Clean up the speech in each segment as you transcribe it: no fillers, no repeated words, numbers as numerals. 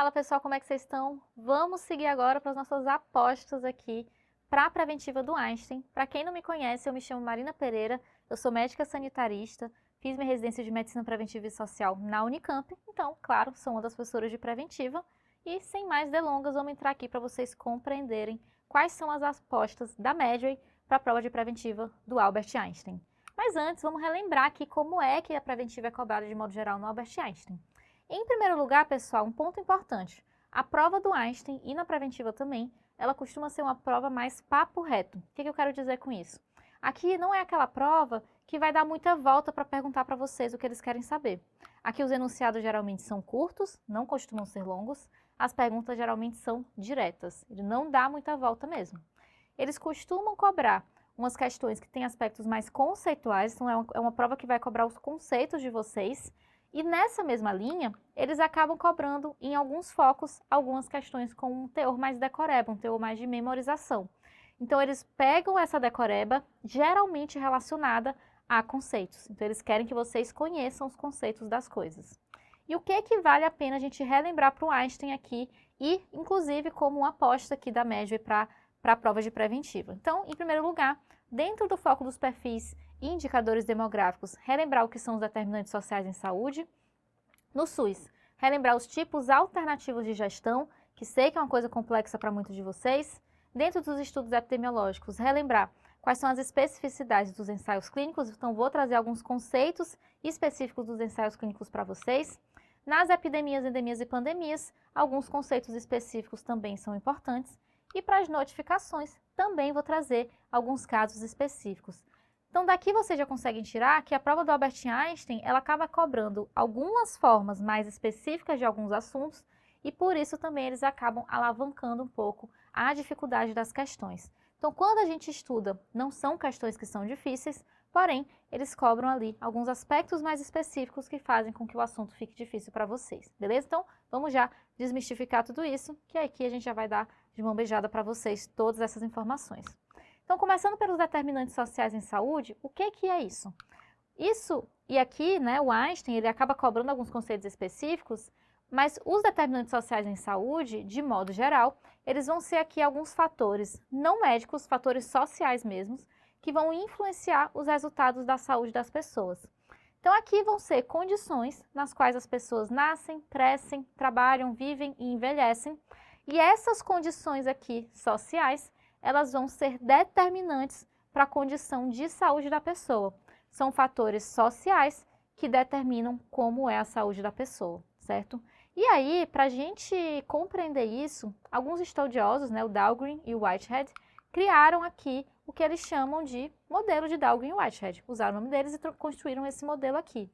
Fala pessoal, como é que vocês estão? Vamos seguir agora para as nossas apostas aqui para a preventiva do Einstein. Para quem não me conhece, eu me chamo Marina Pereira, eu sou médica sanitarista, fiz minha residência de medicina preventiva e social na Unicamp, então, claro, sou uma das professoras de preventiva. E sem mais delongas, vamos entrar aqui para vocês compreenderem quais são as apostas da Medway para a prova de preventiva do Albert Einstein. Mas antes, vamos relembrar aqui como é que a preventiva é cobrada de modo geral no Albert Einstein. Em primeiro lugar, pessoal, um ponto importante. A prova do Einstein e na preventiva também, ela costuma ser uma prova mais papo reto. O que eu quero dizer com isso? Aqui não é aquela prova que vai dar muita volta para perguntar para vocês o que eles querem saber. Aqui os enunciados geralmente são curtos, não costumam ser longos. As perguntas geralmente são diretas. Ele não dá muita volta mesmo. Eles costumam cobrar umas questões que têm aspectos mais conceituais, então é uma prova que vai cobrar os conceitos de vocês. E nessa mesma linha, eles acabam cobrando em alguns focos algumas questões com um teor mais decoreba, um teor mais de memorização. Então eles pegam essa decoreba geralmente relacionada a conceitos. Então eles querem que vocês conheçam os conceitos das coisas. E o que vale a pena a gente relembrar para o Einstein aqui e inclusive como uma aposta aqui da Medway para a prova de preventiva. Então, em primeiro lugar, dentro do foco dos perfis e indicadores demográficos, relembrar o que são os determinantes sociais em saúde. No SUS, relembrar os tipos alternativos de gestão, que sei que é uma coisa complexa para muitos de vocês. Dentro dos estudos epidemiológicos, relembrar quais são as especificidades dos ensaios clínicos, então vou trazer alguns conceitos específicos dos ensaios clínicos para vocês. Nas epidemias, endemias e pandemias, alguns conceitos específicos também são importantes. E para as notificações, também vou trazer alguns casos específicos. Então, daqui vocês já conseguem tirar que a prova do Albert Einstein, ela acaba cobrando algumas formas mais específicas de alguns assuntos e por isso também eles acabam alavancando um pouco a dificuldade das questões. Então, quando a gente estuda, não são questões que são difíceis, porém, eles cobram ali alguns aspectos mais específicos que fazem com que o assunto fique difícil para vocês, beleza? Então, vamos já desmistificar tudo isso, que aqui a gente já vai dar de mão beijada para vocês todas essas informações. Então, começando pelos determinantes sociais em saúde, o que é isso? Isso, e aqui, né, o Einstein, ele acaba cobrando alguns conceitos específicos, mas os determinantes sociais em saúde, de modo geral, eles vão ser aqui alguns fatores não médicos, fatores sociais mesmos, que vão influenciar os resultados da saúde das pessoas. Então, aqui vão ser condições nas quais as pessoas nascem, crescem, trabalham, vivem e envelhecem, e essas condições aqui sociais, elas vão ser determinantes para a condição de saúde da pessoa. São fatores sociais que determinam como é a saúde da pessoa, certo? E aí, para a gente compreender isso, alguns estudiosos, né, o Dahlgren e o Whitehead, criaram aqui o que eles chamam de modelo de Dahlgren e Whitehead. Usaram o nome deles e construíram esse modelo aqui,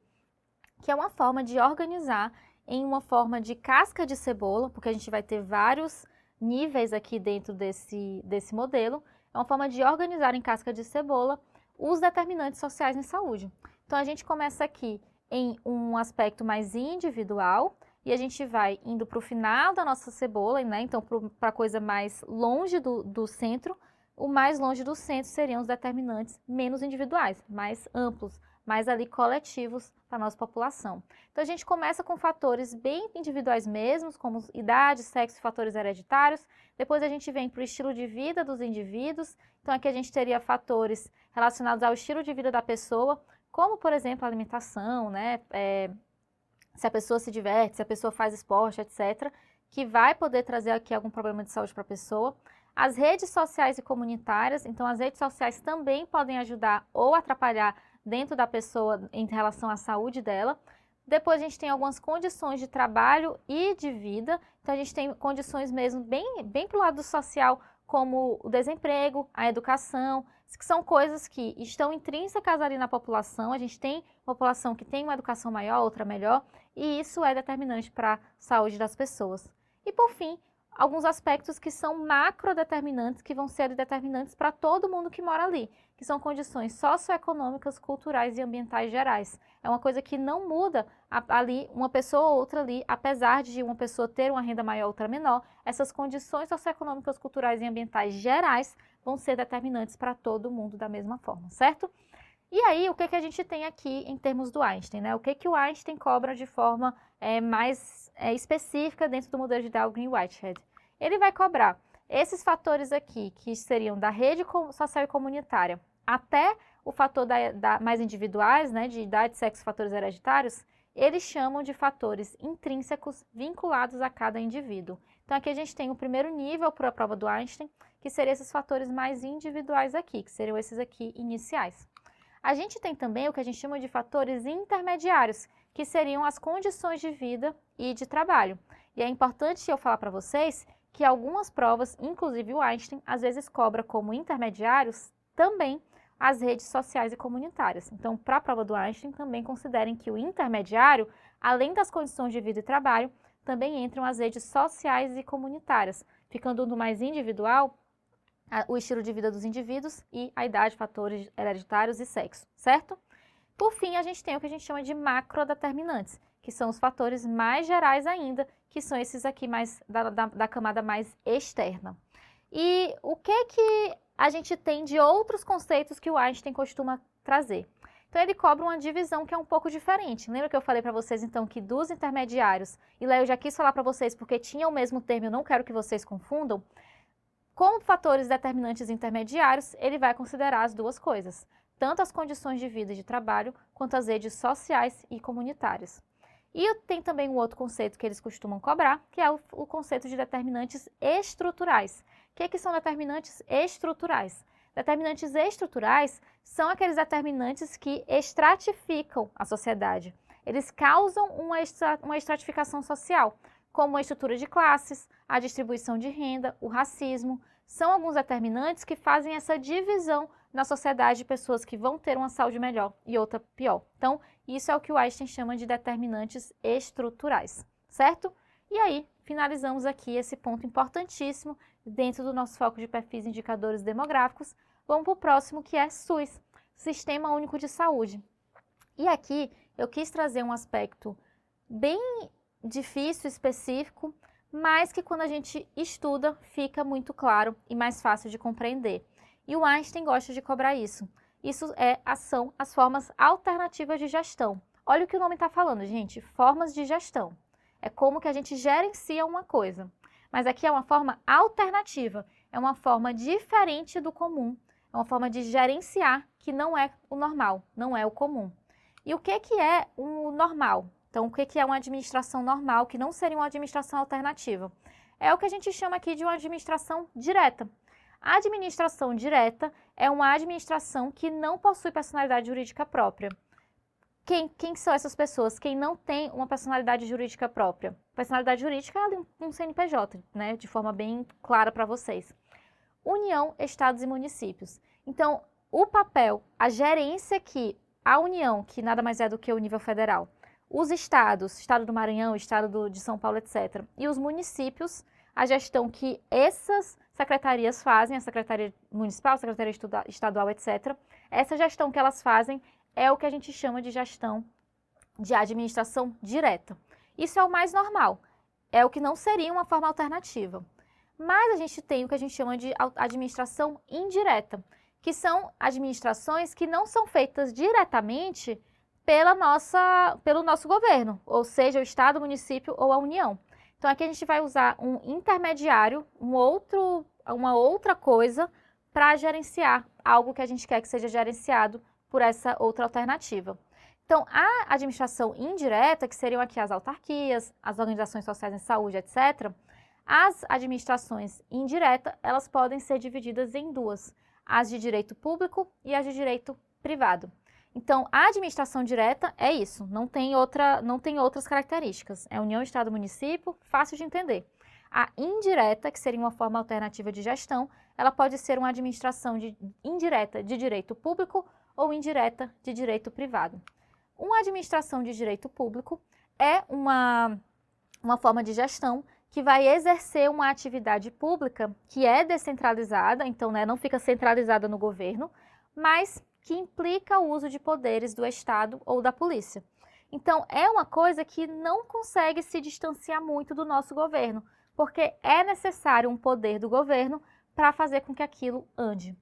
que é uma forma de organizar em uma forma de casca de cebola, porque a gente vai ter vários níveis aqui dentro desse modelo, é uma forma de organizar em casca de cebola os determinantes sociais em saúde. Então, a gente começa aqui em um aspecto mais individual e a gente vai indo para o final da nossa cebola, né? Então, para a coisa mais longe do centro, o mais longe do centro seriam os determinantes menos individuais, mais amplos, mais ali coletivos para a nossa população. Então, a gente começa com fatores bem individuais mesmos, como idade, sexo e fatores hereditários. Depois a gente vem para o estilo de vida dos indivíduos. Então, aqui a gente teria fatores relacionados ao estilo de vida da pessoa, como, por exemplo, a alimentação, né? Se a pessoa se diverte, se a pessoa faz esporte, etc., que vai poder trazer aqui algum problema de saúde para a pessoa. As redes sociais e comunitárias, então as redes sociais também podem ajudar ou atrapalhar dentro da pessoa em relação à saúde dela. Depois a gente tem algumas condições de trabalho e de vida, então a gente tem condições mesmo bem para o lado social, como o desemprego, a educação, que são coisas que estão intrínsecas ali na população. A gente tem população que tem uma educação maior, outra melhor, e isso é determinante para a saúde das pessoas. E por fim, alguns aspectos que são macrodeterminantes, que vão ser determinantes para todo mundo que mora ali, que são condições socioeconômicas, culturais e ambientais gerais. É uma coisa que não muda ali, uma pessoa ou outra ali, apesar de uma pessoa ter uma renda maior ou outra menor, essas condições socioeconômicas, culturais e ambientais gerais vão ser determinantes para todo mundo da mesma forma, certo? E aí, o que a gente tem aqui em termos do Einstein, né? O que o Einstein cobra de forma mais específica dentro do modelo de Dahlgren e Whitehead? Ele vai cobrar esses fatores aqui, que seriam da rede social e comunitária, até o fator mais individuais, né, de idade, sexo, fatores hereditários, eles chamam de fatores intrínsecos vinculados a cada indivíduo. Então, aqui a gente tem o primeiro nível para a prova do Einstein, que seriam esses fatores mais individuais aqui, que seriam esses aqui iniciais. A gente tem também o que a gente chama de fatores intermediários, que seriam as condições de vida e de trabalho. E é importante eu falar para vocês que algumas provas, inclusive o Einstein, às vezes cobra como intermediários também as redes sociais e comunitárias. Então, para a prova do Einstein, também considerem que o intermediário, além das condições de vida e trabalho, também entram as redes sociais e comunitárias, ficando no mais individual, o estilo de vida dos indivíduos e a idade, fatores hereditários e sexo, certo? Por fim, a gente tem o que a gente chama de macrodeterminantes, que são os fatores mais gerais ainda, que são esses aqui mais da camada mais externa. E o que a gente tem de outros conceitos que o Einstein costuma trazer? Então, ele cobra uma divisão que é um pouco diferente. Lembra que eu falei para vocês, então, que dos intermediários, e lá eu já quis falar para vocês porque tinha o mesmo termo, eu não quero que vocês confundam, como fatores determinantes intermediários, ele vai considerar as duas coisas, tanto as condições de vida e de trabalho, quanto as redes sociais e comunitárias. E tem também um outro conceito que eles costumam cobrar, que é o conceito de determinantes estruturais. O que são determinantes estruturais? Determinantes estruturais são aqueles determinantes que estratificam a sociedade. Eles causam uma estratificação social, como a estrutura de classes, a distribuição de renda, o racismo. São alguns determinantes que fazem essa divisão na sociedade de pessoas que vão ter uma saúde melhor e outra pior. Então, isso é o que o Einstein chama de determinantes estruturais, certo? E aí, finalizamos aqui esse ponto importantíssimo dentro do nosso foco de perfis e indicadores demográficos. Vamos para o próximo, que é SUS, Sistema Único de Saúde. E aqui eu quis trazer um aspecto bem difícil, específico, mas que quando a gente estuda fica muito claro e mais fácil de compreender. E o Einstein gosta de cobrar isso. Isso são as formas alternativas de gestão. Olha o que o nome está falando, gente, formas de gestão. É como que a gente gerencia uma coisa. Mas aqui é uma forma alternativa, é uma forma diferente do comum, é uma forma de gerenciar que não é o normal, não é o comum. E o que é o normal? Então, o que é uma administração normal, que não seria uma administração alternativa? É o que a gente chama aqui de uma administração direta. A administração direta é uma administração que não possui personalidade jurídica própria. Quem são essas pessoas? Quem não tem uma personalidade jurídica própria? Personalidade jurídica é um CNPJ, né? De forma bem clara para vocês. União, estados e municípios. Então, o papel, a gerência que a União, que nada mais é do que o nível federal, os estados, Estado do Maranhão, Estado de São Paulo, etc., e os municípios, a gestão que essas secretarias fazem, a Secretaria Municipal, a Secretaria Estadual, etc., essa gestão que elas fazem é o que a gente chama de gestão de administração direta. Isso é o mais normal, é o que não seria uma forma alternativa. Mas a gente tem o que a gente chama de administração indireta, que são administrações que não são feitas diretamente pelo nosso governo, ou seja, o Estado, o município ou a União. Então, aqui a gente vai usar um intermediário, uma outra coisa para gerenciar algo que a gente quer que seja gerenciado por essa outra alternativa. Então, a administração indireta, que seriam aqui as autarquias, as organizações sociais em saúde, etc., as administrações indiretas, elas podem ser divididas em duas, as de direito público e as de direito privado. Então, a administração direta é isso, não tem outras características. É União, Estado, Município, fácil de entender. A indireta, que seria uma forma alternativa de gestão, ela pode ser uma administração indireta de direito público ou indireta de direito privado. Uma administração de direito público é uma forma de gestão que vai exercer uma atividade pública que é descentralizada, então não fica centralizada no governo, mas que implica o uso de poderes do Estado ou da polícia. Então, é uma coisa que não consegue se distanciar muito do nosso governo, porque é necessário um poder do governo para fazer com que aquilo ande.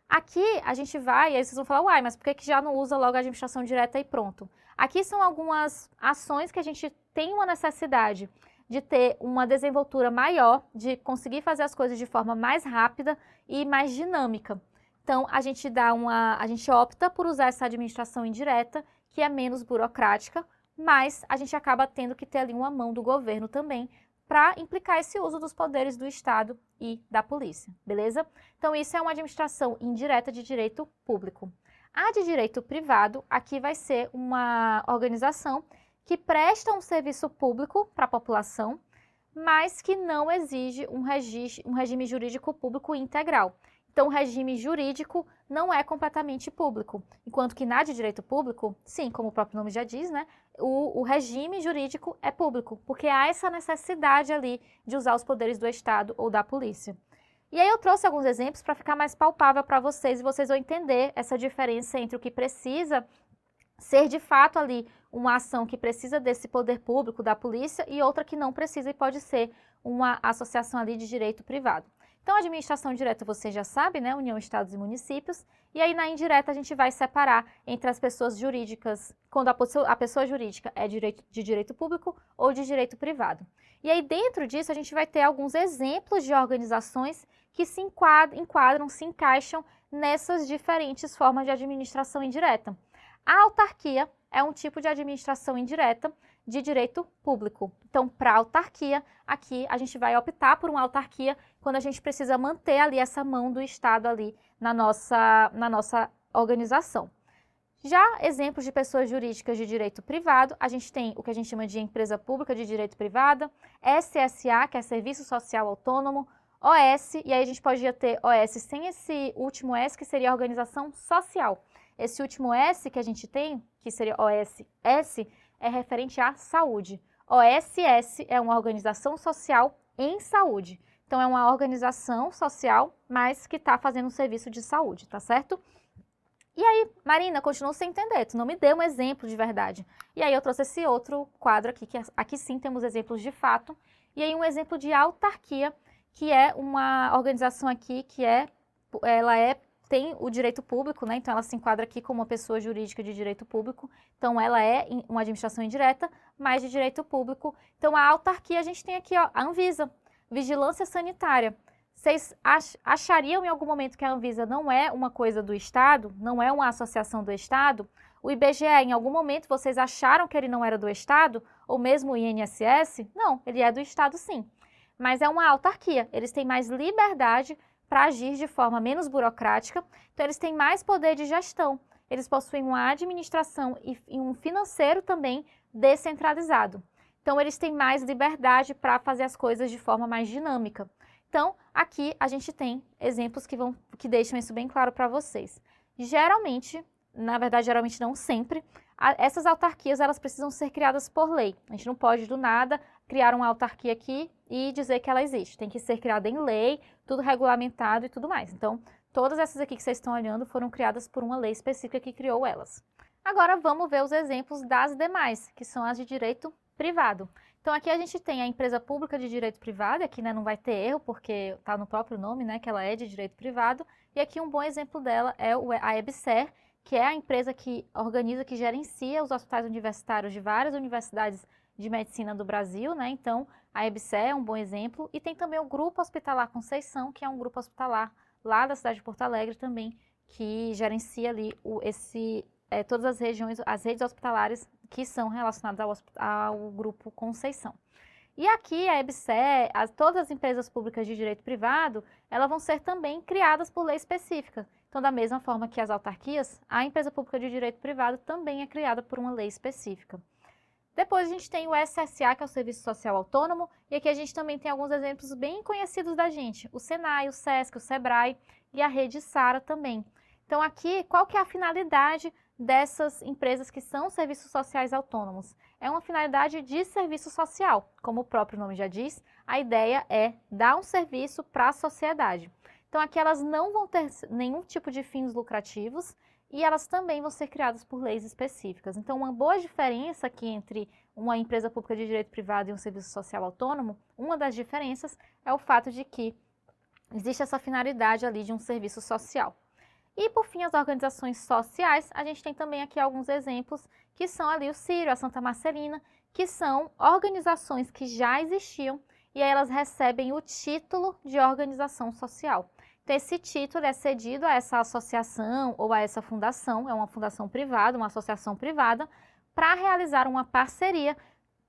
Aqui a gente vai, e aí vocês vão falar, uai, mas por que já não usa logo a administração direta e pronto? Aqui são algumas ações que a gente tem uma necessidade de ter uma desenvoltura maior, de conseguir fazer as coisas de forma mais rápida e mais dinâmica. Então, a gente opta por usar essa administração indireta, que é menos burocrática, mas a gente acaba tendo que ter ali uma mão do governo também para implicar esse uso dos poderes do Estado e da polícia, beleza? Então, isso é uma administração indireta de direito público. A de direito privado, aqui vai ser uma organização que presta um serviço público para a população, mas que não exige um regime jurídico público integral. Então, o regime jurídico não é completamente público, enquanto que na de direito público, sim, como o próprio nome já diz, né, o regime jurídico é público, porque há essa necessidade ali de usar os poderes do Estado ou da polícia. E aí eu trouxe alguns exemplos para ficar mais palpável para vocês e vocês vão entender essa diferença entre o que precisa ser de fato ali uma ação que precisa desse poder público da polícia e outra que não precisa e pode ser uma associação ali de direito privado. Então, a administração direta você já sabe, né? União, Estados e Municípios. E aí, na indireta, a gente vai separar entre as pessoas jurídicas, quando a pessoa jurídica é de direito público ou de direito privado. E aí, dentro disso, a gente vai ter alguns exemplos de organizações que se enquadram, se encaixam nessas diferentes formas de administração indireta. A autarquia é um tipo de administração indireta de direito público. Então, para a autarquia, aqui a gente vai optar por uma autarquia quando a gente precisa manter ali essa mão do Estado ali na nossa organização. Já exemplos de pessoas jurídicas de direito privado, a gente tem o que a gente chama de empresa pública de direito privado, SSA, que é Serviço Social Autônomo, OS, e aí a gente podia ter OS sem esse último S, que seria a organização social. Esse último S que a gente tem, que seria OSS, é referente à saúde. OSS é uma organização social em saúde. Então, é uma organização social, mas que está fazendo um serviço de saúde, tá certo? E aí, Marina, continuo sem entender, tu não me deu um exemplo de verdade. E aí eu trouxe esse outro quadro aqui, que aqui sim temos exemplos de fato. E aí um exemplo de autarquia, que é uma organização aqui que tem o direito público, né? Então ela se enquadra aqui como uma pessoa jurídica de direito público. Então ela é uma administração indireta, mas de direito público. Então a autarquia a gente tem aqui, ó, a Anvisa, Vigilância Sanitária. Vocês achariam em algum momento que a Anvisa não é uma coisa do Estado, não é uma associação do Estado? O IBGE, em algum momento, vocês acharam que ele não era do Estado? Ou mesmo o INSS? Não, ele é do Estado sim. Mas é uma autarquia, eles têm mais liberdade para agir de forma menos burocrática, então eles têm mais poder de gestão. Eles possuem uma administração e um financeiro também descentralizado. Então, eles têm mais liberdade para fazer as coisas de forma mais dinâmica. Então, aqui a gente tem exemplos que deixam isso bem claro para vocês. Geralmente, na verdade, geralmente não sempre, essas autarquias elas precisam ser criadas por lei. A gente não pode, do nada, criar uma autarquia aqui e dizer que ela existe. Tem que ser criada em lei, tudo regulamentado e tudo mais. Então, todas essas aqui que vocês estão olhando foram criadas por uma lei específica que criou elas. Agora, vamos ver os exemplos das demais, que são as de direito privado. Então, aqui a gente tem a empresa pública de direito privado, aqui, né, não vai ter erro, porque está no próprio nome, né, que ela é de direito privado. E aqui um bom exemplo dela é a EBSER, que é a empresa que organiza, que gerencia os hospitais universitários de várias universidades de medicina do Brasil, né? Então, a EBSER é um bom exemplo. E tem também o Grupo Hospitalar Conceição, que é um grupo hospitalar lá da cidade de Porto Alegre também, que gerencia ali todas as redes hospitalares que são relacionadas ao Grupo Conceição. E aqui a EBSER, todas as empresas públicas de direito privado, elas vão ser também criadas por lei específica. Então, da mesma forma que as autarquias, a empresa pública de direito privado também é criada por uma lei específica. Depois a gente tem o SSA, que é o Serviço Social Autônomo, e aqui a gente também tem alguns exemplos bem conhecidos da gente, o Senai, o SESC, o SEBRAE e a Rede Sara também. Então aqui, qual que é a finalidade dessas empresas que são serviços sociais autônomos? É uma finalidade de serviço social, como o próprio nome já diz, a ideia é dar um serviço para a sociedade. Então aqui elas não vão ter nenhum tipo de fins lucrativos e elas também vão ser criadas por leis específicas. Então uma boa diferença aqui entre uma empresa pública de direito privado e um serviço social autônomo, uma das diferenças é o fato de que existe essa finalidade ali de um serviço social. E, por fim, as organizações sociais, a gente tem também aqui alguns exemplos, que são ali o Círio, a Santa Marcelina, que são organizações que já existiam e aí elas recebem o título de organização social. Então, esse título é cedido a essa associação ou a essa fundação, é uma fundação privada, uma associação privada, para realizar uma parceria,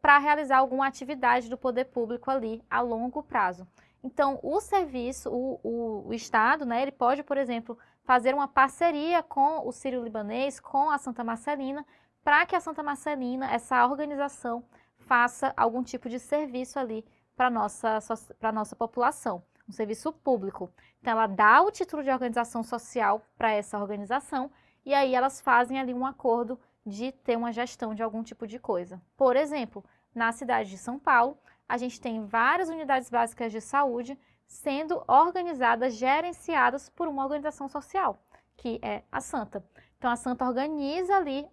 para realizar alguma atividade do poder público ali a longo prazo. Então, o serviço, o Estado, né, ele pode, por exemplo, fazer uma parceria com o Sírio-Libanês, com a Santa Marcelina, para que a Santa Marcelina, essa organização, faça algum tipo de serviço ali para a nossa população, um serviço público. Então, ela dá o título de organização social para essa organização e aí elas fazem ali um acordo de ter uma gestão de algum tipo de coisa. Por exemplo, na cidade de São Paulo, a gente tem várias unidades básicas de saúde sendo organizadas, gerenciadas por uma organização social, que é a Santa. Então, a Santa organiza ali,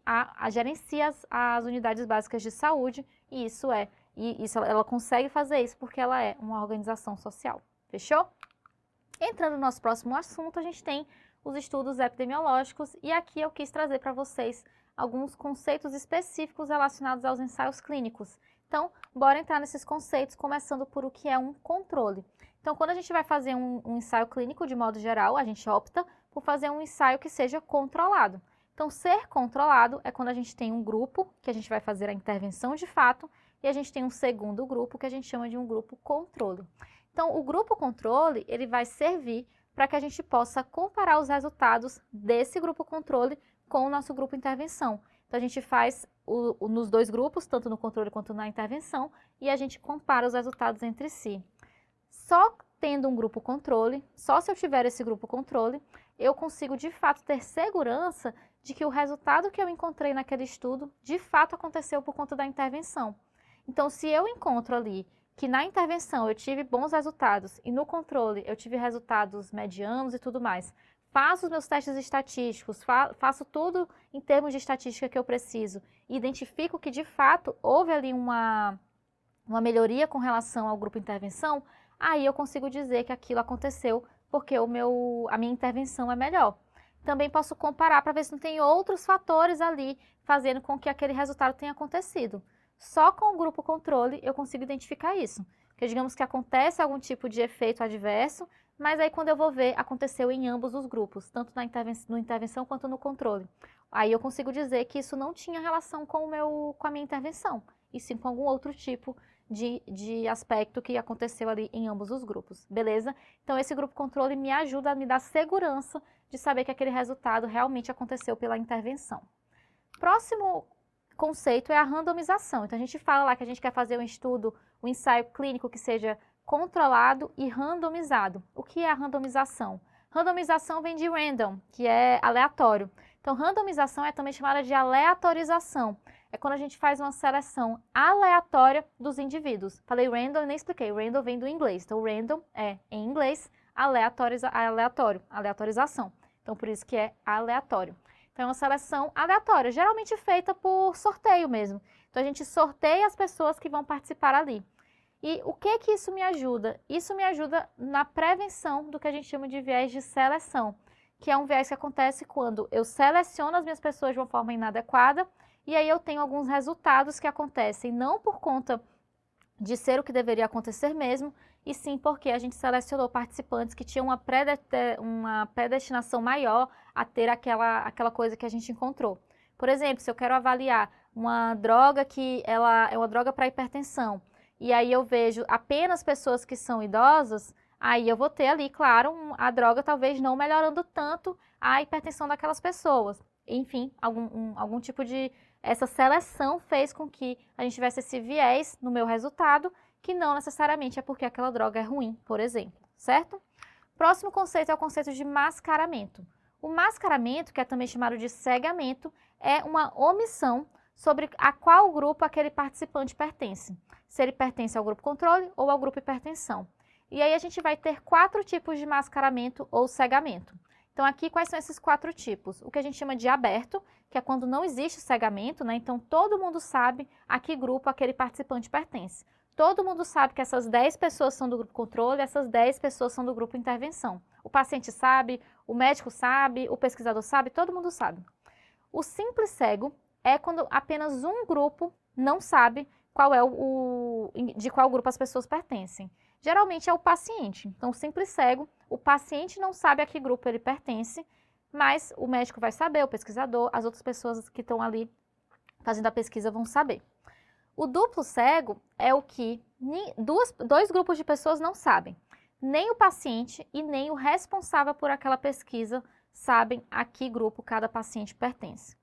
gerencia as unidades básicas de saúde e ela consegue fazer isso porque ela é uma organização social. Fechou? Entrando no nosso próximo assunto, a gente tem os estudos epidemiológicos e aqui eu quis trazer para vocês alguns conceitos específicos relacionados aos ensaios clínicos. Então, bora entrar nesses conceitos, começando por o que é um controle. Então, quando a gente vai fazer um ensaio clínico, de modo geral, a gente opta por fazer um ensaio que seja controlado. Então, ser controlado é quando a gente tem um grupo, que a gente vai fazer a intervenção de fato, e a gente tem um segundo grupo, que a gente chama de um grupo controle. Então, o grupo controle, ele vai servir para que a gente possa comparar os resultados desse grupo controle com o nosso grupo intervenção. Então, a gente faz nos dois grupos, tanto no controle quanto na intervenção, e a gente compara os resultados entre si. Só tendo um grupo controle, só se eu tiver esse grupo controle, eu consigo de fato ter segurança de que o resultado que eu encontrei naquele estudo, de fato aconteceu por conta da intervenção. Então, se eu encontro ali que na intervenção eu tive bons resultados e no controle eu tive resultados medianos e tudo mais, faço os meus testes estatísticos, faço tudo em termos de estatística que eu preciso e identifico que de fato houve ali uma melhoria com relação ao grupo intervenção, aí eu consigo dizer que aquilo aconteceu porque a minha intervenção é melhor. Também posso comparar para ver se não tem outros fatores ali fazendo com que aquele resultado tenha acontecido. Só com o grupo controle eu consigo identificar isso. Porque digamos que acontece algum tipo de efeito adverso, mas aí quando eu vou ver, aconteceu em ambos os grupos, tanto na intervenção quanto no controle. Aí eu consigo dizer que isso não tinha relação com a minha intervenção, e sim com algum outro tipo de aspecto que aconteceu ali em ambos os grupos, beleza? Então esse grupo controle me ajuda a me dar segurança de saber que aquele resultado realmente aconteceu pela intervenção. Próximo conceito é a randomização. Então a gente fala lá que a gente quer fazer um estudo, um ensaio clínico que seja controlado e randomizado. O que é a randomização? Randomização vem de random, que é aleatório. Então randomização é também chamada de aleatorização. É quando a gente faz uma seleção aleatória dos indivíduos. Falei random e nem expliquei. Random vem do inglês. Então random é, em inglês, aleatorização. Então por isso que é aleatório. Então é uma seleção aleatória, geralmente feita por sorteio mesmo. Então a gente sorteia as pessoas que vão participar ali. E o que que isso me ajuda? Isso me ajuda na prevenção do que a gente chama de viés de seleção, que é um viés que acontece quando eu seleciono as minhas pessoas de uma forma inadequada e aí eu tenho alguns resultados que acontecem não por conta de ser o que deveria acontecer mesmo, e sim porque a gente selecionou participantes que tinham uma predestinação maior a ter aquela coisa que a gente encontrou. Por exemplo, se eu quero avaliar uma droga que ela é uma droga para hipertensão, e aí eu vejo apenas pessoas que são idosas, aí eu vou ter ali, claro, a droga talvez não melhorando tanto a hipertensão daquelas pessoas. Enfim, algum tipo de... Essa seleção fez com que a gente tivesse esse viés no meu resultado, que não necessariamente é porque aquela droga é ruim, por exemplo, certo? Próximo conceito é o conceito de mascaramento. O mascaramento, que é também chamado de cegamento, é uma omissão sobre a qual grupo aquele participante pertence. Se ele pertence ao grupo controle ou ao grupo hipertensão. E aí a gente vai ter 4 tipos de mascaramento ou cegamento. Então aqui quais são esses 4 tipos? O que a gente chama de aberto, que é quando não existe cegamento, né? Então todo mundo sabe a que grupo aquele participante pertence. todo mundo sabe que essas 10 pessoas são do grupo controle, essas 10 pessoas são do grupo intervenção. O paciente sabe, o médico sabe, o pesquisador sabe, todo mundo sabe. O simples cego é quando apenas um grupo não sabe qual é de qual grupo as pessoas pertencem. Geralmente é o paciente. Então, o simples cego, o paciente não sabe a que grupo ele pertence, mas o médico vai saber, o pesquisador, as outras pessoas que estão ali fazendo a pesquisa vão saber. O duplo cego é o que dois grupos de pessoas não sabem. Nem o paciente e nem o responsável por aquela pesquisa sabem a que grupo cada paciente pertence.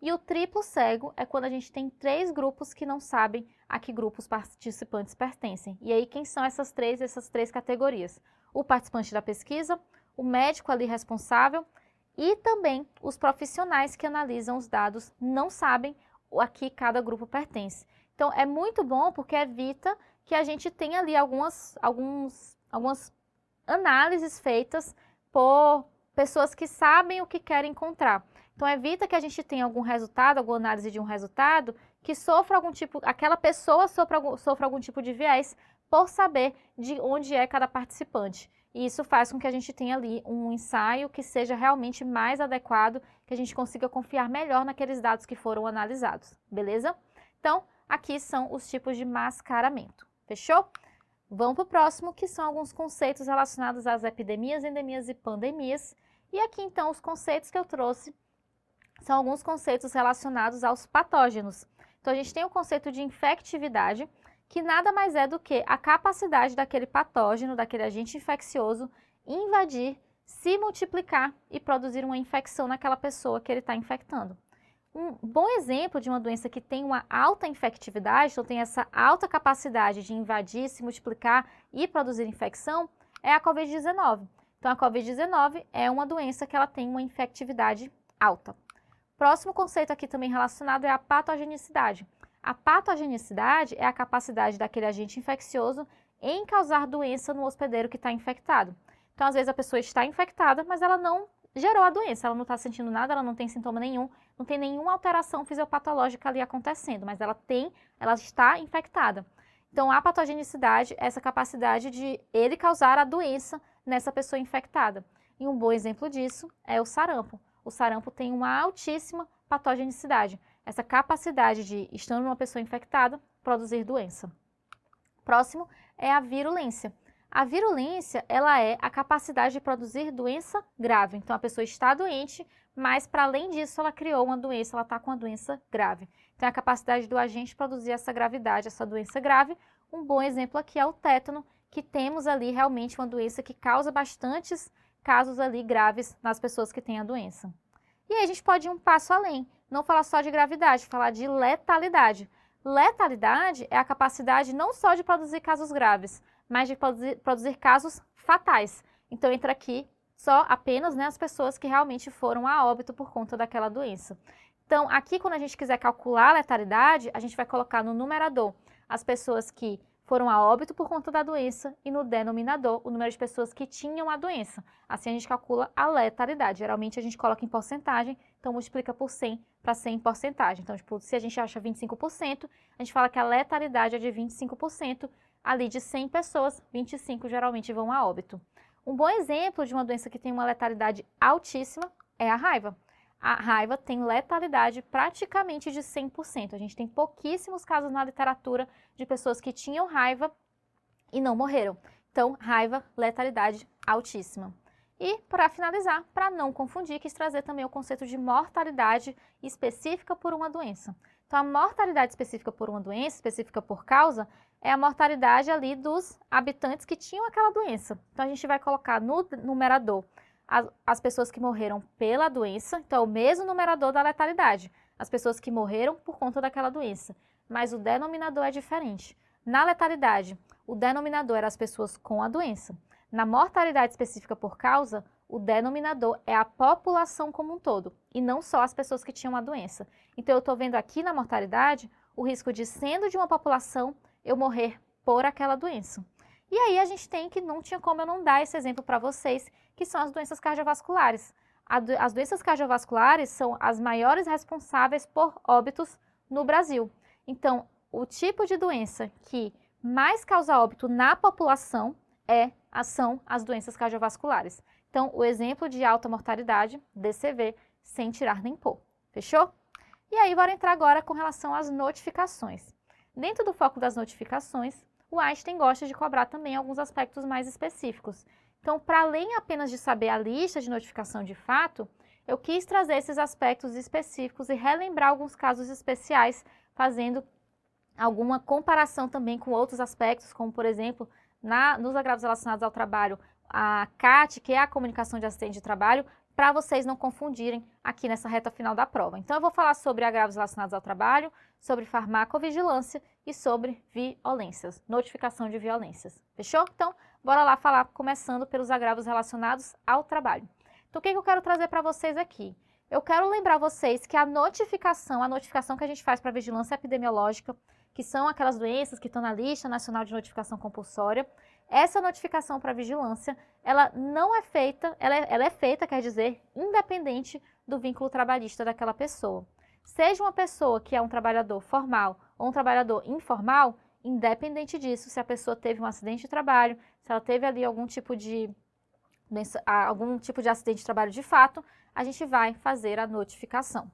E o triplo cego é quando a gente tem 3 grupos que não sabem a que grupo os participantes pertencem. E aí, quem são essas três categorias? O participante da pesquisa, o médico ali responsável e também os profissionais que analisam os dados não sabem a que cada grupo pertence. Então, é muito bom porque evita que a gente tenha ali algumas análises feitas por pessoas que sabem o que querem encontrar. Então, evita que a gente tenha algum resultado, alguma análise de um resultado, que aquela pessoa sofra algum tipo de viés por saber de onde é cada participante. E isso faz com que a gente tenha ali um ensaio que seja realmente mais adequado, que a gente consiga confiar melhor naqueles dados que foram analisados, beleza? Então, aqui são os tipos de mascaramento, fechou? Vamos para o próximo, que são alguns conceitos relacionados às epidemias, endemias e pandemias. E aqui, então, os conceitos que eu trouxe são alguns conceitos relacionados aos patógenos. Então, a gente tem o conceito de infectividade, que nada mais é do que a capacidade daquele patógeno, daquele agente infeccioso, invadir, se multiplicar e produzir uma infecção naquela pessoa que ele está infectando. Um bom exemplo de uma doença que tem uma alta infectividade, então tem essa alta capacidade de invadir, se multiplicar e produzir infecção, é a Covid-19. Então, a Covid-19 é uma doença que ela tem uma infectividade alta. Próximo conceito aqui também relacionado é a patogenicidade. A patogenicidade é a capacidade daquele agente infeccioso em causar doença no hospedeiro que está infectado. Então, às vezes a pessoa está infectada, mas ela não gerou a doença, ela não está sentindo nada, ela não tem sintoma nenhum, não tem nenhuma alteração fisiopatológica ali acontecendo, mas ela está infectada. Então, a patogenicidade é essa capacidade de ele causar a doença nessa pessoa infectada. E um bom exemplo disso é o sarampo. O sarampo tem uma altíssima patogenicidade, essa capacidade de, estando numa pessoa infectada, produzir doença. Próximo é a virulência. A virulência, ela é a capacidade de produzir doença grave. Então, a pessoa está doente, mas para além disso, ela criou uma doença, ela está com uma doença grave. Então, é a capacidade do agente produzir essa gravidade, essa doença grave. Um bom exemplo aqui é o tétano, que temos ali realmente uma doença que causa bastantes casos ali graves nas pessoas que têm a doença. E aí a gente pode ir um passo além, não falar só de gravidade, falar de letalidade. Letalidade é a capacidade não só de produzir casos graves, mas de produzir casos fatais. Então, entra aqui só apenas as pessoas que realmente foram a óbito por conta daquela doença. Então, aqui quando a gente quiser calcular a letalidade, a gente vai colocar no numerador as pessoas que foram a óbito por conta da doença e no denominador o número de pessoas que tinham a doença. Assim a gente calcula a letalidade. Geralmente a gente coloca em porcentagem, então multiplica por 100 para 100 em porcentagem. Então, tipo, se a gente acha 25%, a gente fala que a letalidade é de 25%, ali de 100 pessoas, 25 geralmente vão a óbito. Um bom exemplo de uma doença que tem uma letalidade altíssima é a raiva. A raiva tem letalidade praticamente de 100%. A gente tem pouquíssimos casos na literatura de pessoas que tinham raiva e não morreram. Então, raiva, letalidade altíssima. E, para finalizar, para não confundir, quis trazer também o conceito de mortalidade específica por uma doença. Então, a mortalidade específica por uma doença, específica por causa, é a mortalidade ali dos habitantes que tinham aquela doença. Então, a gente vai colocar no numerador as pessoas que morreram pela doença, então é o mesmo numerador da letalidade, as pessoas que morreram por conta daquela doença, mas o denominador é diferente. Na letalidade, o denominador era as pessoas com a doença. Na mortalidade específica por causa, o denominador é a população como um todo, e não só as pessoas que tinham a doença. Então, eu estou vendo aqui na mortalidade o risco de, sendo de uma população, eu morrer por aquela doença. E aí a gente tem que, não tinha como eu não dar esse exemplo para vocês, que são as doenças cardiovasculares. As doenças cardiovasculares são as maiores responsáveis por óbitos no Brasil. Então, o tipo de doença que mais causa óbito na população são as doenças cardiovasculares. Então, o exemplo de alta mortalidade, DCV, sem tirar nem pôr. Fechou? E aí, bora entrar agora com relação às notificações. Dentro do foco das notificações, o Einstein gosta de cobrar também alguns aspectos mais específicos. Então, para além apenas de saber a lista de notificação de fato, eu quis trazer esses aspectos específicos e relembrar alguns casos especiais, fazendo alguma comparação também com outros aspectos, como, por exemplo, nos agravos relacionados ao trabalho, a CAT, que é a comunicação de acidente de trabalho, para vocês não confundirem aqui nessa reta final da prova. Então, eu vou falar sobre agravos relacionados ao trabalho, sobre farmacovigilância e sobre violências, notificação de violências. Fechou? Então, bora lá falar, começando pelos agravos relacionados ao trabalho. Então, o que eu quero trazer para vocês aqui? Eu quero lembrar vocês que a notificação que a gente faz para vigilância epidemiológica, que são aquelas doenças que estão na lista nacional de notificação compulsória, essa notificação para vigilância, ela não é feita, ela é feita, quer dizer, independente do vínculo trabalhista daquela pessoa. Seja uma pessoa que é um trabalhador formal ou um trabalhador informal, independente disso, se a pessoa teve um acidente de trabalho, se ela teve ali algum tipo de acidente de trabalho de fato, a gente vai fazer a notificação.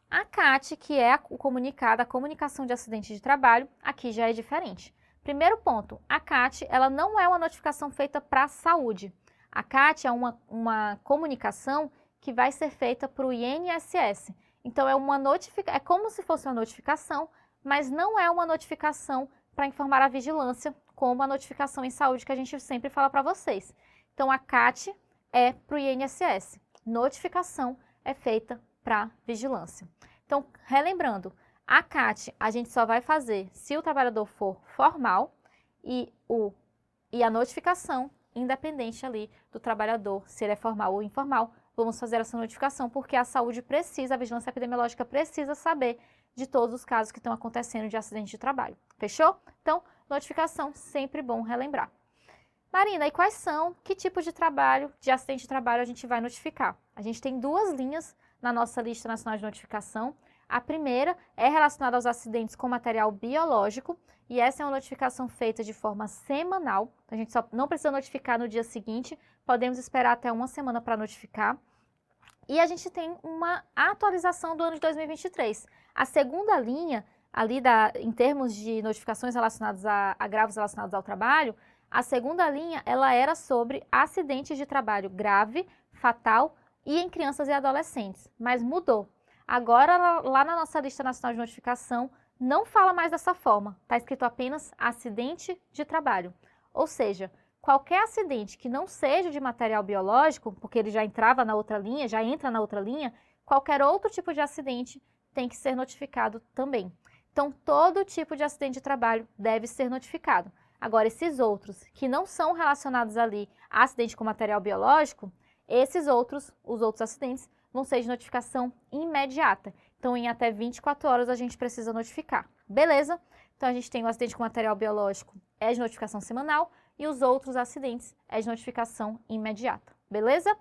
A CAT, que é o comunicado, a comunicação de acidente de trabalho, aqui já é diferente. Primeiro ponto, a CAT, ela não é uma notificação feita para a saúde. A CAT é uma comunicação que vai ser feita para o INSS. Então, é como se fosse uma notificação, mas não é uma notificação para informar a vigilância, como a notificação em saúde que a gente sempre fala para vocês. Então, a CAT é para o INSS. Notificação é feita para vigilância. Então, relembrando, a CAT a gente só vai fazer se o trabalhador for formal e a notificação, independente ali do trabalhador, se ele é formal ou informal, vamos fazer essa notificação porque a saúde precisa, a vigilância epidemiológica precisa saber de todos os casos que estão acontecendo de acidente de trabalho. Fechou? Então, notificação, sempre bom relembrar. Marina, e que tipo de trabalho, de acidente de trabalho a gente vai notificar? A gente tem duas linhas na nossa lista nacional de notificação. A primeira é relacionada aos acidentes com material biológico e essa é uma notificação feita de forma semanal. A gente só não precisa notificar no dia seguinte, podemos esperar até uma semana para notificar. E a gente tem uma atualização do ano de 2023. A segunda linha, ali em termos de notificações relacionadas a agravos relacionados ao trabalho, a segunda linha ela era sobre acidentes de trabalho grave, fatal e em crianças e adolescentes, mas mudou. Agora, lá na nossa lista nacional de notificação, não fala mais dessa forma, está escrito apenas acidente de trabalho. Ou seja, qualquer acidente que não seja de material biológico, porque ele já entrava na outra linha, já entra na outra linha, qualquer outro tipo de acidente tem que ser notificado também. Então, todo tipo de acidente de trabalho deve ser notificado. Agora, esses outros que não são relacionados ali a acidente com material biológico, os outros acidentes, vão ser de notificação imediata. Então, em até 24 horas a gente precisa notificar. Beleza? Então, a gente tem o acidente com material biológico, é de notificação semanal, e os outros acidentes é de notificação imediata. Beleza?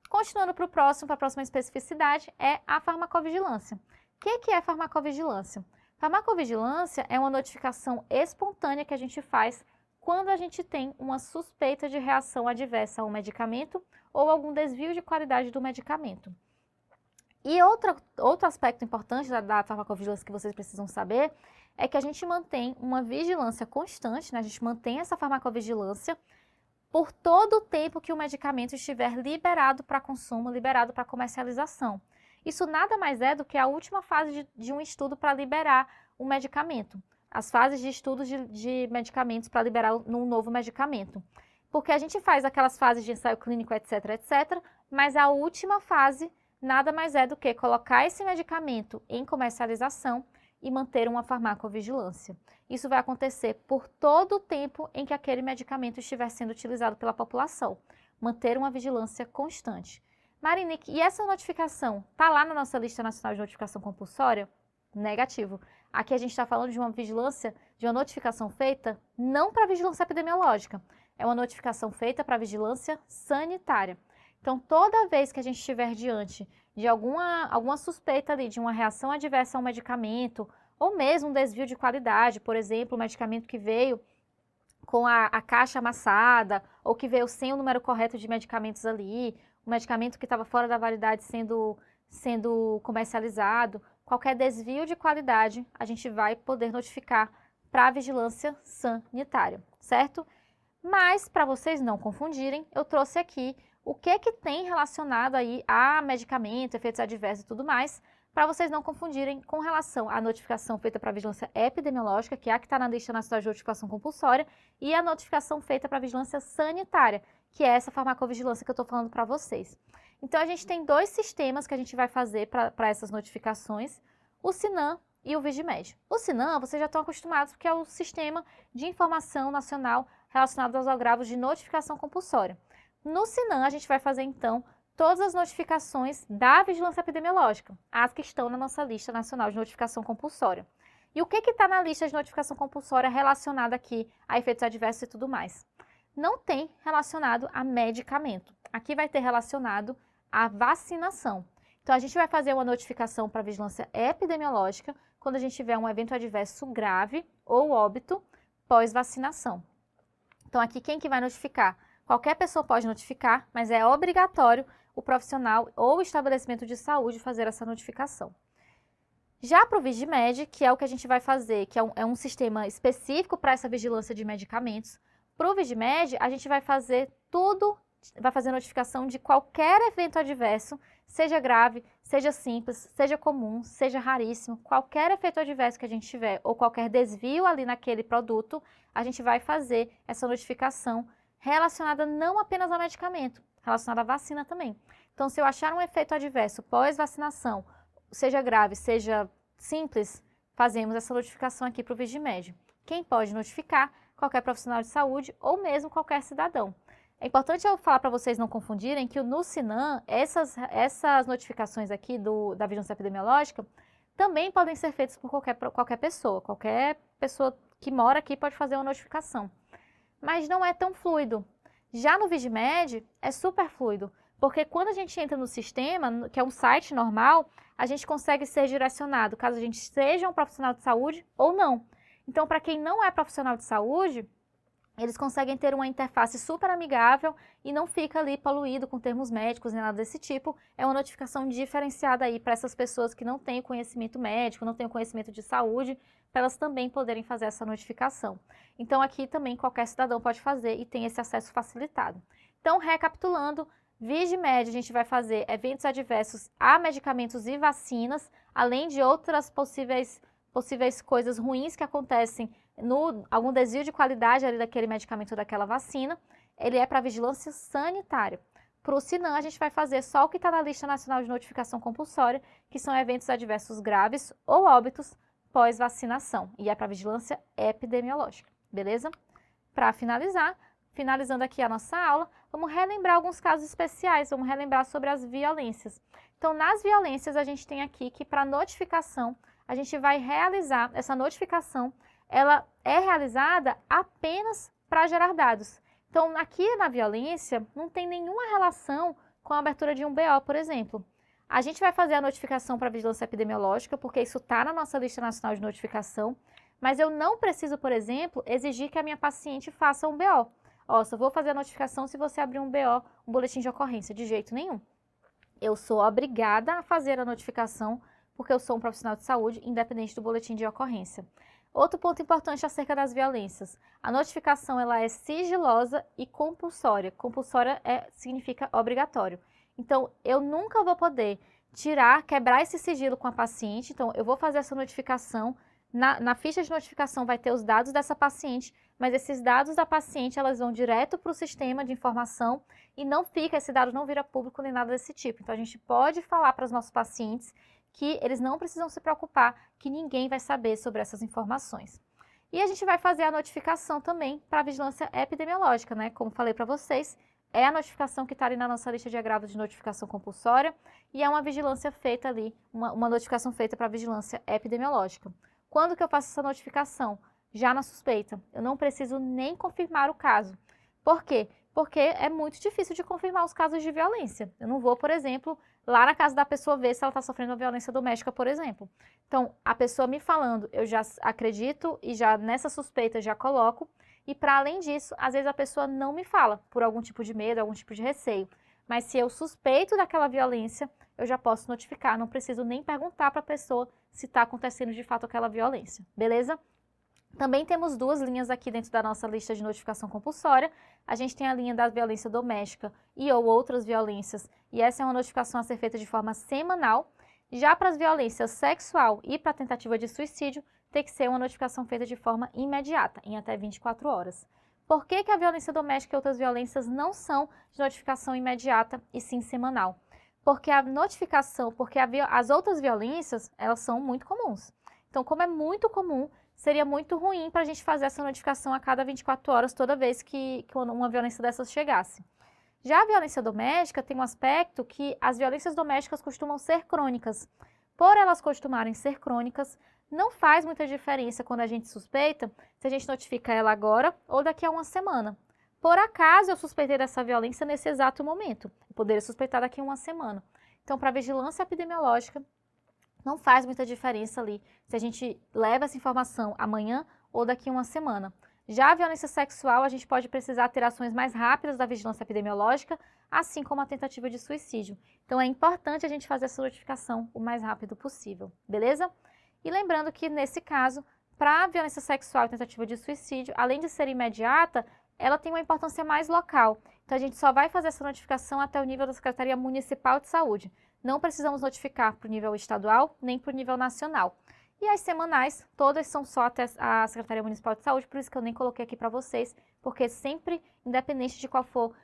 Continuando para a próxima especificidade, é a farmacovigilância. O que é farmacovigilância? Farmacovigilância é uma notificação espontânea que a gente faz quando a gente tem uma suspeita de reação adversa ao medicamento ou algum desvio de qualidade do medicamento. E outro aspecto importante da farmacovigilância que vocês precisam saber é que a gente mantém uma vigilância constante, né? A gente mantém essa farmacovigilância por todo o tempo que o medicamento estiver liberado para consumo, liberado para comercialização. Isso nada mais é do que a última fase de um estudo para liberar um medicamento. As fases de estudos de medicamentos para liberar um novo medicamento. Porque a gente faz aquelas fases de ensaio clínico, etc, etc, mas a última fase nada mais é do que colocar esse medicamento em comercialização e manter uma farmacovigilância. Isso vai acontecer por todo o tempo em que aquele medicamento estiver sendo utilizado pela população. Manter uma vigilância constante. Marina, e essa notificação está lá na nossa lista nacional de notificação compulsória? Negativo. Aqui a gente está falando de uma vigilância, de uma notificação feita não para vigilância epidemiológica, é uma notificação feita para vigilância sanitária. Então, toda vez que a gente estiver diante de alguma suspeita ali de uma reação adversa ao medicamento ou mesmo um desvio de qualidade, por exemplo, o medicamento que veio com a caixa amassada, ou que veio sem o número correto de medicamentos ali, o medicamento que estava fora da validade sendo comercializado, qualquer desvio de qualidade, a gente vai poder notificar para a vigilância sanitária, certo? Mas, para vocês não confundirem, eu trouxe aqui o que tem relacionado aí a medicamento, efeitos adversos e tudo mais, para vocês não confundirem com relação à notificação feita para a vigilância epidemiológica, que é a que está na lista nacional de notificação compulsória, e a notificação feita para a vigilância sanitária, que é essa farmacovigilância que eu estou falando para vocês. Então, a gente tem dois sistemas que a gente vai fazer para essas notificações, o SINAM e o Vigimed. O SINAM, vocês já estão acostumados, porque é o Sistema de Informação Nacional relacionado aos agravos de notificação compulsória. No SINAM, a gente vai fazer, então, todas as notificações da vigilância epidemiológica, as que estão na nossa lista nacional de notificação compulsória. E o que está na lista de notificação compulsória relacionada aqui a efeitos adversos e tudo mais? Não tem relacionado a medicamento. Aqui vai ter relacionado a vacinação. Então, a gente vai fazer uma notificação para a vigilância epidemiológica quando a gente tiver um evento adverso grave ou óbito pós-vacinação. Então, aqui quem que vai notificar? Qualquer pessoa pode notificar, mas é obrigatório o profissional ou o estabelecimento de saúde fazer essa notificação. Já para o Vigimed, que é o que a gente vai fazer, que é um sistema específico para essa vigilância de medicamentos, para o Vigimed, a gente vai fazer tudo, vai fazer notificação de qualquer evento adverso, seja grave, seja simples, seja comum, seja raríssimo, qualquer efeito adverso que a gente tiver ou qualquer desvio ali naquele produto, a gente vai fazer essa notificação relacionada não apenas ao medicamento, relacionada à vacina também. Então, se eu achar um efeito adverso pós-vacinação, seja grave, seja simples, fazemos essa notificação aqui para o Vigimed. Quem pode notificar? Qualquer profissional de saúde ou mesmo qualquer cidadão. É importante eu falar para vocês não confundirem que no SINAM, essas notificações aqui da vigilância epidemiológica também podem ser feitas por qualquer pessoa que mora aqui pode fazer uma notificação. Mas não é tão fluido. Já no Vigimed é super fluido, porque quando a gente entra no sistema, que é um site normal, a gente consegue ser direcionado, caso a gente seja um profissional de saúde ou não. Então, para quem não é profissional de saúde, eles conseguem ter uma interface super amigável e não fica ali poluído com termos médicos nem nada desse tipo. É uma notificação diferenciada aí para essas pessoas que não têm conhecimento médico, não têm conhecimento de saúde, para elas também poderem fazer essa notificação. Então, aqui também qualquer cidadão pode fazer e tem esse acesso facilitado. Então, recapitulando, Vigimed, a gente vai fazer eventos adversos a medicamentos e vacinas, além de outras possíveis coisas ruins que acontecem algum desvio de qualidade ali daquele medicamento ou daquela vacina, ele é para vigilância sanitária. Para o SINAM, a gente vai fazer só o que está na lista nacional de notificação compulsória, que são eventos adversos graves ou óbitos pós-vacinação, e é para vigilância epidemiológica, beleza? Para finalizar, finalizando aqui a nossa aula, vamos relembrar alguns casos especiais, vamos relembrar sobre as violências. Então, nas violências, a gente tem aqui que para notificação, a gente vai realizar essa notificação, ela é realizada apenas para gerar dados. Então, aqui na violência, não tem nenhuma relação com a abertura de um BO, por exemplo. A gente vai fazer a notificação para a vigilância epidemiológica, porque isso está na nossa lista nacional de notificação, mas eu não preciso, por exemplo, exigir que a minha paciente faça um BO. Ó, só vou fazer a notificação se você abrir um BO, um boletim de ocorrência, de jeito nenhum. Eu sou obrigada a fazer a notificação, porque eu sou um profissional de saúde, independente do boletim de ocorrência. Outro ponto importante acerca das violências. A notificação ela é sigilosa e compulsória. Compulsória significa obrigatório. Então, eu nunca vou poder quebrar esse sigilo com a paciente. Então, eu vou fazer essa notificação. Na ficha de notificação vai ter os dados dessa paciente, mas esses dados da paciente elas vão direto para o sistema de informação e esse dado não vira público nem nada desse tipo. Então, a gente pode falar para os nossos pacientes que eles não precisam se preocupar, que ninguém vai saber sobre essas informações. E a gente vai fazer a notificação também para a vigilância epidemiológica, né? Como falei para vocês, é a notificação que está ali na nossa lista de agravos de notificação compulsória e é uma vigilância feita ali, uma notificação feita para a vigilância epidemiológica. Quando que eu faço essa notificação? Já na suspeita. Eu não preciso nem confirmar o caso. Por quê? porque é muito difícil de confirmar os casos de violência. Eu não vou, por exemplo, lá na casa da pessoa ver se ela está sofrendo uma violência doméstica, por exemplo. Então, a pessoa me falando, eu já acredito e já nessa suspeita já coloco. E para além disso, às vezes a pessoa não me fala por algum tipo de medo, algum tipo de receio. Mas se eu suspeito daquela violência, eu já posso notificar, não preciso nem perguntar para a pessoa se está acontecendo de fato aquela violência, beleza? Também temos duas linhas aqui dentro da nossa lista de notificação compulsória. A gente tem a linha da violência doméstica e ou outras violências, e essa é uma notificação a ser feita de forma semanal. Já para as violências sexual e para a tentativa de suicídio, tem que ser uma notificação feita de forma imediata, em até 24 horas. Por que a violência doméstica e outras violências não são de notificação imediata e sim semanal? Porque a notificação, as outras violências, elas são muito comuns. Então, como é muito comum, seria muito ruim para a gente fazer essa notificação a cada 24 horas, toda vez que uma violência dessas chegasse. Já a violência doméstica tem um aspecto que as violências domésticas costumam ser crônicas. Por elas costumarem ser crônicas, não faz muita diferença quando a gente suspeita se a gente notifica ela agora ou daqui a uma semana. Por acaso eu suspeitei dessa violência nesse exato momento, eu poderia suspeitar daqui a uma semana. Então, para a vigilância epidemiológica, não faz muita diferença ali se a gente leva essa informação amanhã ou daqui a uma semana. Já a violência sexual, a gente pode precisar ter ações mais rápidas da vigilância epidemiológica, assim como a tentativa de suicídio. Então, é importante a gente fazer essa notificação o mais rápido possível, beleza? E lembrando que, nesse caso, para a violência sexual e tentativa de suicídio, além de ser imediata, ela tem uma importância mais local. Então, a gente só vai fazer essa notificação até o nível da Secretaria Municipal de Saúde. Não precisamos notificar para o nível estadual, nem para o nível nacional. E as semanais, todas são só até a Secretaria Municipal de Saúde, por isso que eu nem coloquei aqui para vocês, porque sempre, independente de qual for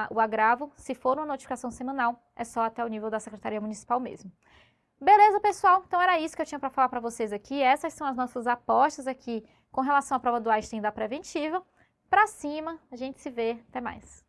o agravo, se for uma notificação semanal, é só até o nível da Secretaria Municipal mesmo. Beleza, pessoal? Então era isso que eu tinha para falar para vocês aqui. Essas são as nossas apostas aqui com relação à prova do Einstein da preventiva. Pra cima, a gente se vê. Até mais.